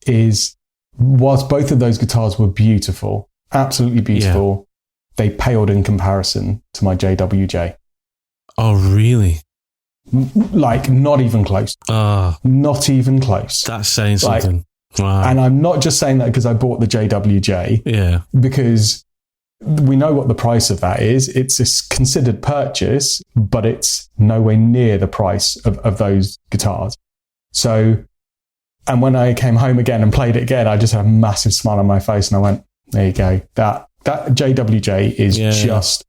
is whilst both of those guitars were beautiful, absolutely beautiful, they paled in comparison to my JWJ. Oh, really? Like, not even close. Not even close. That's saying something. Wow. And I'm not just saying that because I bought the JWJ. Yeah. Because we know what the price of that is. It's a considered purchase, but it's nowhere near the price of those guitars. So, and when I came home again and played it again, I just had a massive smile on my face and I went, there you go. That JWJ is just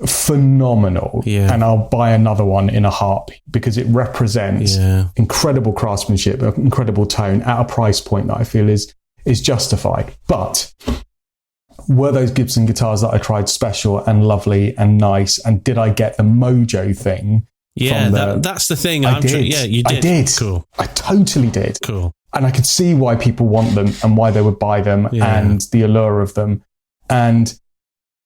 phenomenal, and I'll buy another one in a heartbeat because it represents incredible craftsmanship, incredible tone at a price point that I feel is justified. But were those Gibson guitars that I tried special and lovely and nice, and did I get the mojo thing? That's the thing. I did. You did. I did. Cool. I totally did. Cool. And I could see why people want them and why they would buy them and the allure of them. And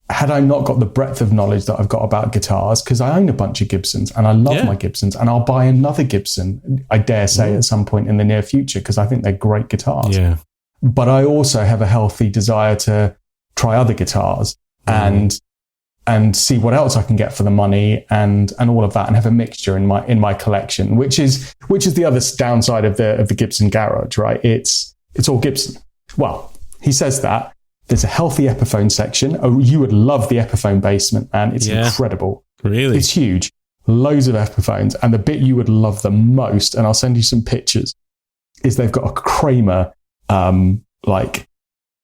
had I not got the breadth of knowledge that I've got about guitars, because I own a bunch of Gibsons and I love my Gibsons, and I'll buy another Gibson, I dare say, at some point in the near future, because I think they're great guitars. Yeah. But I also have a healthy desire to try other guitars and see what else I can get for the money and all of that, and have a mixture in my collection, which is the other downside of the Gibson Garage, right? It's all Gibson. Well, he says that. There's a healthy Epiphone section. Oh, you would love the Epiphone basement, man. It's incredible. Really? It's huge. Loads of Epiphones. And the bit you would love the most, and I'll send you some pictures, is they've got a Kramer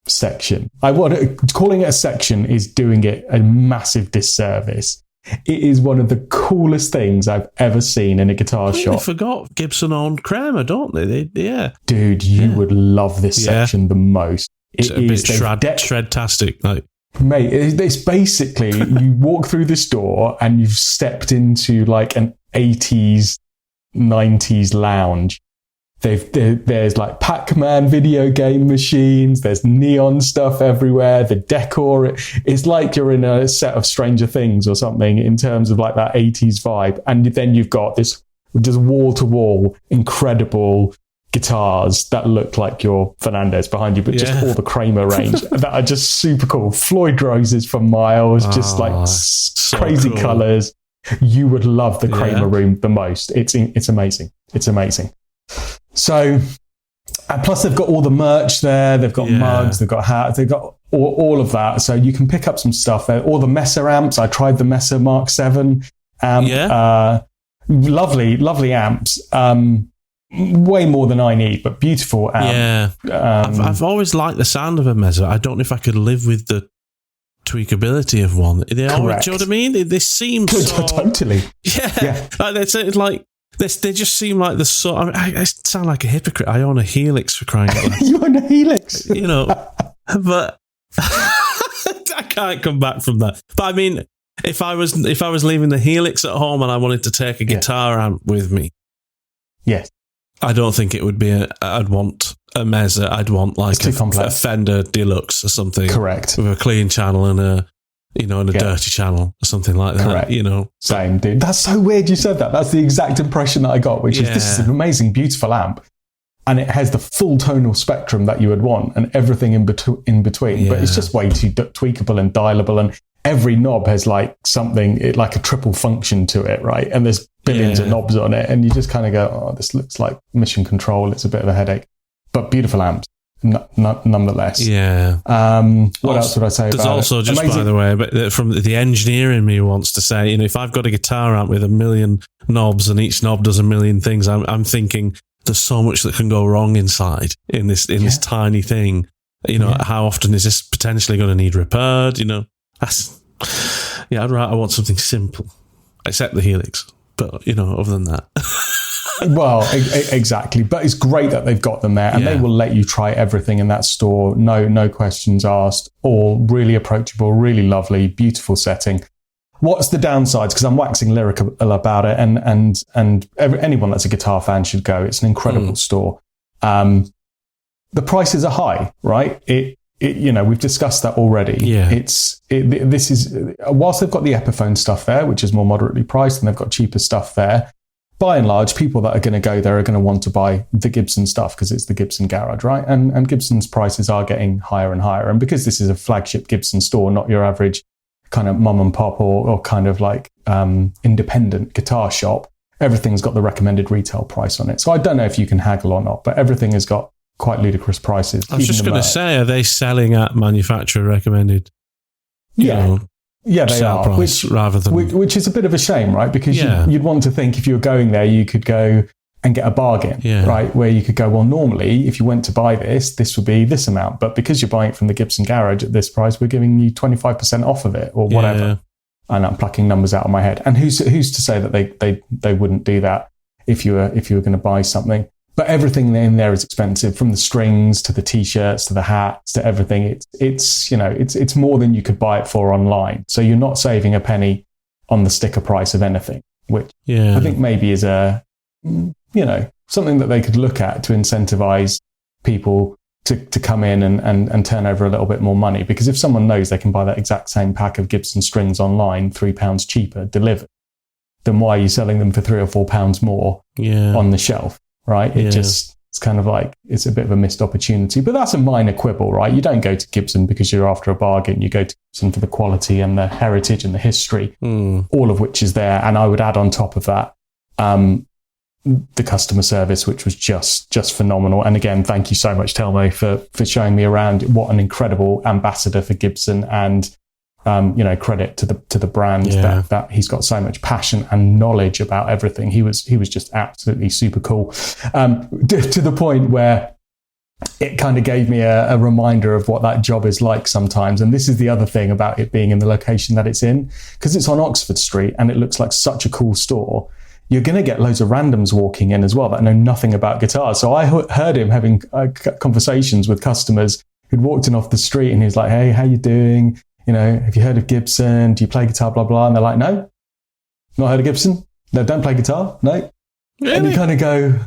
section. Calling it a section is doing it a massive disservice. It is one of the coolest things I've ever seen in a guitar shop. They forgot Gibson owned Kramer, don't they? Dude, you would love this section the most. It's a bit shred-tastic. Mate, it's basically, you walk through this door and you've stepped into like an 80s, 90s lounge. There's like Pac-Man video game machines. There's neon stuff everywhere. The decor, it's like you're in a set of Stranger Things or something in terms of like that 80s vibe. And then you've got this just wall-to-wall incredible guitars that look like your Fernandez behind you, but just all the Kramer range that are just super cool. Floyd Roses for miles, just like so crazy cool colors. You would love the Kramer room the most. It's amazing. It's amazing. So, and plus they've got all the merch there. They've got mugs, they've got hats, they've got all of that. So you can pick up some stuff there. All the Mesa amps. I tried the Mesa Mark 7 amp. Lovely amps. Way more than I need, but beautiful amp. I've always liked the sound of a Mesa. I don't know if I could live with the tweakability of one. Do you know what I mean? They seem so... Totally. Yeah. They just seem like the sort... I sound like a hypocrite. I own a Helix, for crying out loud. You own a Helix? But I can't come back from that. But I mean, if I was leaving the Helix at home and I wanted to take a guitar amp with me, I don't think it would be I'd want a Mesa. I'd want like a Fender Deluxe or something. Correct. With a clean channel and in a dirty channel or something like that. Correct. Same, dude. That's so weird you said that. That's the exact impression that I got, which is this is an amazing, beautiful amp. And it has the full tonal spectrum that you would want and everything in between. Yeah. But it's just way too tweakable and dialable. And every knob has like something, like a triple function to it, right? And there's billions of knobs on it. And you just kind of go, oh, this looks like mission control. It's a bit of a headache. But beautiful amps. Nonetheless. Yeah. What else would I say about it? There's also, just amazing. By the way, but from the engineer in me wants to say, if I've got a guitar amp with 1 million knobs and each knob does 1 million things, I'm thinking there's so much that can go wrong inside in this tiny thing. How often is this potentially going to need repaired? I want something simple, except the Helix. But other than that. Well, exactly. But it's great that they've got them there, and they will let you try everything in that store. No questions asked. All really approachable, really lovely, beautiful setting. What's the downsides? Because I'm waxing lyrical about it, and anyone that's a guitar fan should go. It's an incredible store. The prices are high, right? We've discussed that already. Yeah. This is whilst they've got the Epiphone stuff there, which is more moderately priced, and they've got cheaper stuff there. By and large, people that are going to go there are going to want to buy the Gibson stuff because it's the Gibson Garage, right? And Gibson's prices are getting higher and higher. And because this is a flagship Gibson store, not your average kind of mum and pop or kind of like independent guitar shop, everything's got the recommended retail price on it. So I don't know if you can haggle or not, but everything has got quite ludicrous prices. I was just going to say, are they selling at manufacturer recommended? Yeah, they are, which is a bit of a shame, right? Because you'd want to think if you were going there, you could go and get a bargain, right? Where you could go, well, normally, if you went to buy this would be this amount. But because you're buying it from the Gibson Garage at this price, we're giving you 25% off of it or whatever. Yeah. And I'm plucking numbers out of my head. And who's to say that they wouldn't do that if you were going to buy something? But everything in there is expensive, from the strings to the t-shirts to the hats to everything. It's more than you could buy it for online. So you're not saving a penny on the sticker price of anything, which I think maybe is something that they could look at to incentivize people to come in and turn over a little bit more money. Because if someone knows they can buy that exact same pack of Gibson strings online, £3 cheaper delivered, then why are you selling them for £3 or £4 more on the shelf? Right? It's kind of like, it's a bit of a missed opportunity, but that's a minor quibble, right? You don't go to Gibson because you're after a bargain. You go to Gibson for the quality and the heritage and the history, all of which is there. And I would add on top of that, the customer service, which was just phenomenal. And again, thank you so much, Telmo, for showing me around. What an incredible ambassador for Gibson, and credit to the brand that he's got so much passion and knowledge about everything. He was just absolutely super cool, to the point where it kind of gave me a reminder of what that job is like sometimes. And this is the other thing about it being in the location that it's in, because it's on Oxford Street and it looks like such a cool store. You're going to get loads of randoms walking in as well that know nothing about guitars. So I heard him having conversations with customers who'd walked in off the street, and he's like, "Hey, how you doing? Have you heard of Gibson? Do you play guitar? Blah, blah." And they're like, "No, not heard of Gibson. No, don't play guitar. No." Really? And you kind of go,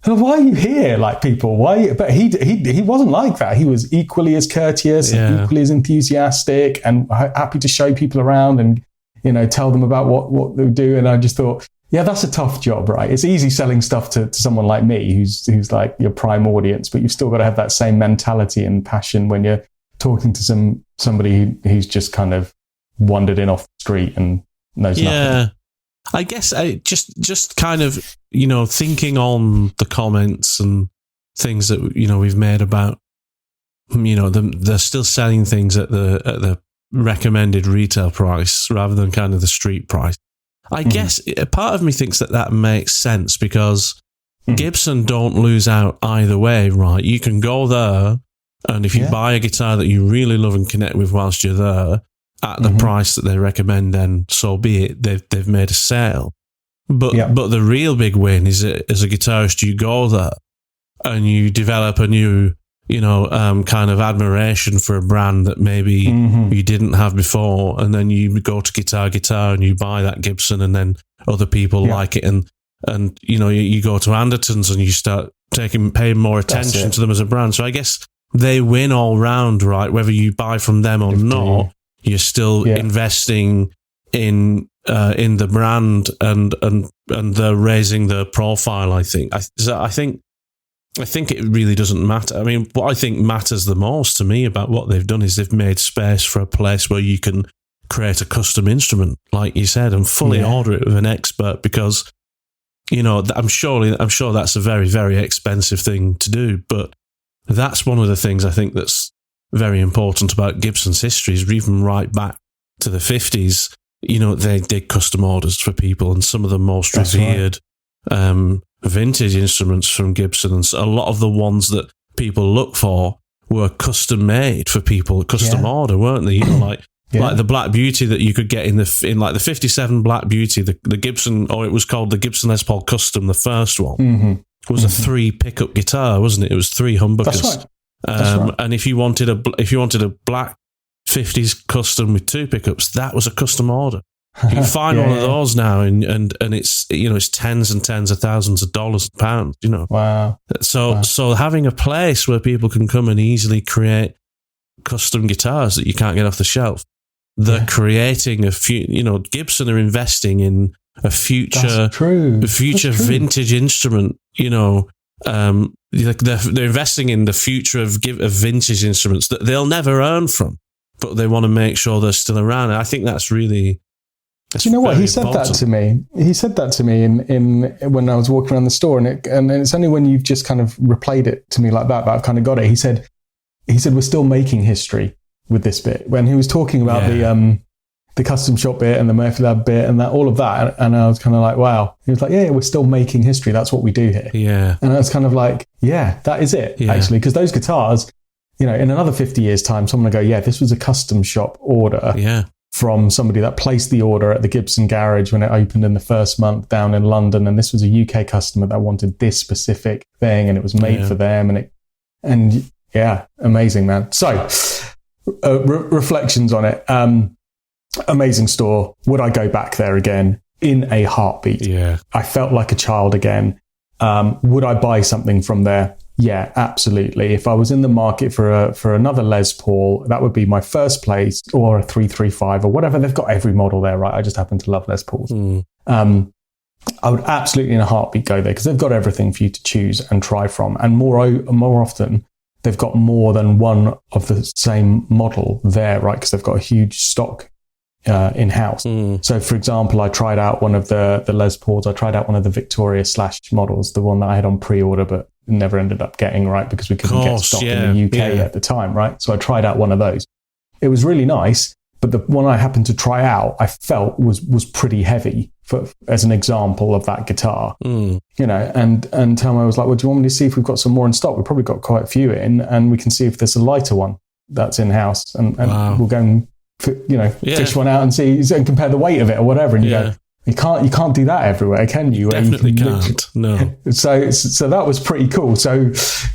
"Oh, why are you here? Like, people, why?" But he wasn't like that. He was equally as courteous and equally as enthusiastic and happy to show people around and, tell them about what they do. And I just thought, yeah, that's a tough job, right? It's easy selling stuff to someone like me, who's like your prime audience, but you've still got to have that same mentality and passion when you're talking to somebody who's just kind of wandered in off the street and knows nothing. I guess I just kind of, thinking on the comments and things that, we've made about, they're still selling things at the recommended retail price rather than kind of the street price. I guess a part of me thinks that makes sense, because Gibson don't lose out either way, right? You can go there, and if you buy a guitar that you really love and connect with whilst you're there at the price that they recommend, then so be it. They've made a sale. But the real big win is as a guitarist, you go there and you develop a new, kind of admiration for a brand that maybe you didn't have before, and then you go to guitar and you buy that Gibson, and then other people like it, and you go to Anderton's and you start paying more attention to them as a brand. So I guess they win all round, right? Whether you buy from them or not, You're still investing in the brand and they're raising the profile. I think. I think it really doesn't matter. I mean, what I think matters the most to me about what they've done is they've made space for a place where you can create a custom instrument, like you said, and fully order it with an expert, because, you know, I'm sure that's a very, very expensive thing to do. But that's one of the things I think that's very important about Gibson's history, is even right back to the 50s, you know, they did custom orders for people, and some of the most revered vintage instruments from Gibson, and a lot of the ones that people look for were custom made for people, custom order, weren't they? You know, like the Black Beauty that you could get in like the 57 Black Beauty, the Gibson, or it was called the Gibson Les Paul Custom, the first one, was a 3 pickup guitar, wasn't it? It was 3 humbuckers. That's right. And if you wanted a Black 50s custom with 2 pickups, that was a custom order. You find one of those now, and it's, you know, it's tens and tens of thousands of dollars and pounds, you know. Wow. So having a place where people can come and easily create custom guitars that you can't get off the shelf, they're creating Gibson are investing in a future vintage instrument, you know. They're investing in the future of vintage instruments that they'll never earn from, but they want to make sure they're still around. And I think that's really... Do you know what? He said that to me. He said that to me in when I was walking around the store, and it's only when you've just kind of replayed it to me like that I've kind of got it. He said we're still making history with this bit, when he was talking about the custom shop bit and the Murphy Lab bit and that, all of that, and I was kind of like, wow. He was like, yeah, we're still making history. That's what we do here. Yeah, and I was kind of like, yeah, that is it actually, because those guitars, you know, in another 50 years' time, someone will go, yeah, this was a custom shop order. Yeah. From somebody that placed the order at the Gibson Garage when it opened in the first month down in London, and this was a UK customer that wanted this specific thing, and it was made for them, and amazing, man. So reflections on it. Amazing store. Would I go back there again? In a heartbeat. Yeah, I felt like a child again. Would I buy something from there? Yeah, absolutely. If I was in the market for another Les Paul, that would be my first place, or a 335 or whatever. They've got every model there, right? I just happen to love Les Pauls. I would absolutely in a heartbeat go there, because they've got everything for you to choose and try from. And more often, they've got more than one of the same model there, right? Because they've got a huge stock in-house. So, for example, I tried out one of the Les Pauls. I tried out one of the Victoria Slash models, the one that I had on pre-order, but never ended up getting, right, because we couldn't get stock in the UK at the time, right? So I tried out one of those. It was really nice, but the one I happened to try out, I felt was pretty heavy as an example of that guitar. You know, and Telmo was like, well, do you want me to see if we've got some more in stock? We've probably got quite a few in, and we can see if there's a lighter one that's in-house, and we'll go and fish one out and see, and compare the weight of it or whatever, and you go, you can't do that everywhere, can you? Definitely can't. No. So that was pretty cool. So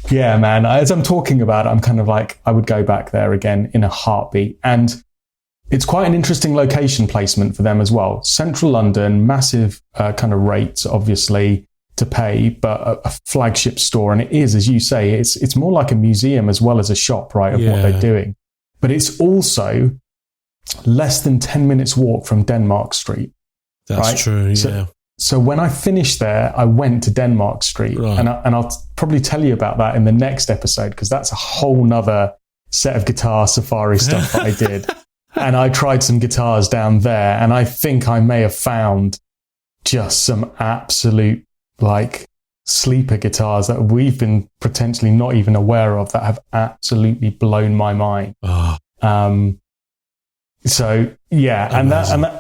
yeah, man, as I'm talking about it, I'm kind of like, I would go back there again in a heartbeat. And it's quite an interesting location placement for them as well. Central London, massive kind of rates, obviously, to pay, but a flagship store. And it is, as you say, it's more like a museum as well as a shop, right, of what they're doing. But it's also less than 10 minutes walk from Denmark Street. That's true, yeah. So when I finished there, I went to Denmark Street, and I'll probably tell you about that in the next episode, because that's a whole nother set of guitar safari stuff that I did. And I tried some guitars down there, and I think I may have found just some absolute like sleeper guitars that we've been potentially not even aware of, that have absolutely blown my mind. So yeah,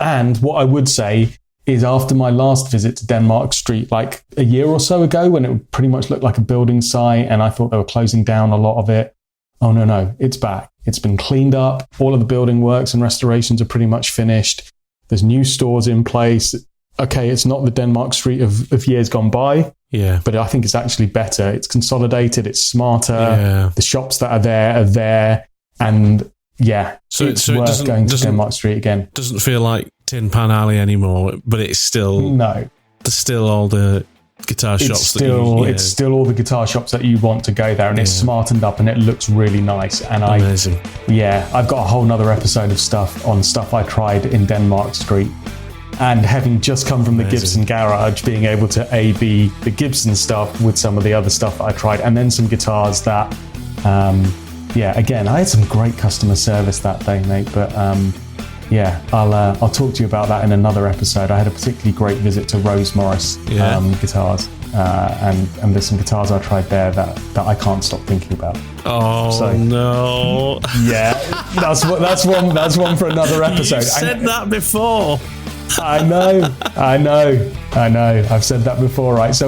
and what I would say is, after my last visit to Denmark Street, like a year or so ago, when it pretty much looked like a building site and I thought they were closing down a lot of it. Oh no, it's back. It's been cleaned up. All of the building works and restorations are pretty much finished. There's new stores in place. Okay, it's not the Denmark Street of years gone by. Yeah. But I think it's actually better. It's consolidated. It's smarter. Yeah. The shops that are there. And yeah, so it's worth going to Denmark Street again. Doesn't feel like Tin Pan Alley anymore, but it's still... No. There's still all the guitar shops. It's still all the guitar shops that you want to go there, and it's smartened up and it looks really nice. And amazing. I've got a whole nother episode of stuff I tried in Denmark Street. And having just come from the Gibson Garage, being able to A/B the Gibson stuff with some of the other stuff that I tried, and then some guitars that, again, I had some great customer service that day, mate. But I'll talk to you about that in another episode. I had a particularly great visit to Rose Morris Guitars, and there's some guitars I tried there that I can't stop thinking about. No! Yeah, that's one for another episode. You said that before. I know. I've said that before, right? So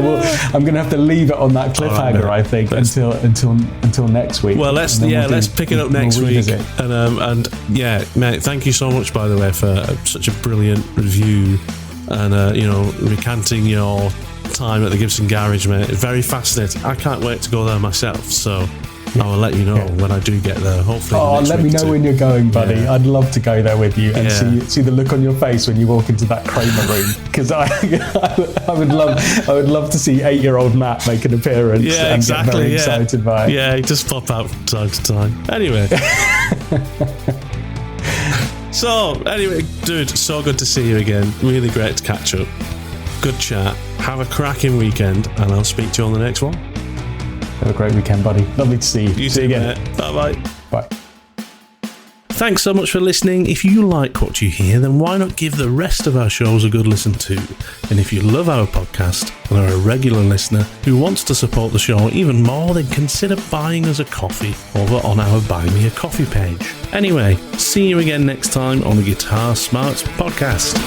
I'm going to have to leave it on that cliffhanger, I think, until next week. Well, let's pick it up next week. And mate, thank you so much, by the way, for such a brilliant review and recanting your time at the Gibson Garage, mate. It's very fascinating. I can't wait to go there myself. So. I will let you know when I do get there. Hopefully. Let me know when you're going, buddy. Yeah. I'd love to go there with you and see the look on your face when you walk into that Kramer room. Because I would love to see 8-year-old Matt make an appearance and get very excited by it. Yeah, just pop out from time to time. Anyway. Anyway, dude, so good to see you again. Really great to catch up. Good chat. Have a cracking weekend, and I'll speak to you on the next one. Have a great weekend, buddy. Lovely to see you. See you again. Bye-bye. Bye. Thanks so much for listening. If you like what you hear, then why not give the rest of our shows a good listen too? And if you love our podcast and are a regular listener who wants to support the show even more, then consider buying us a coffee over on our Buy Me a Coffee page. Anyway, see you again next time on the Guitar Smarts podcast.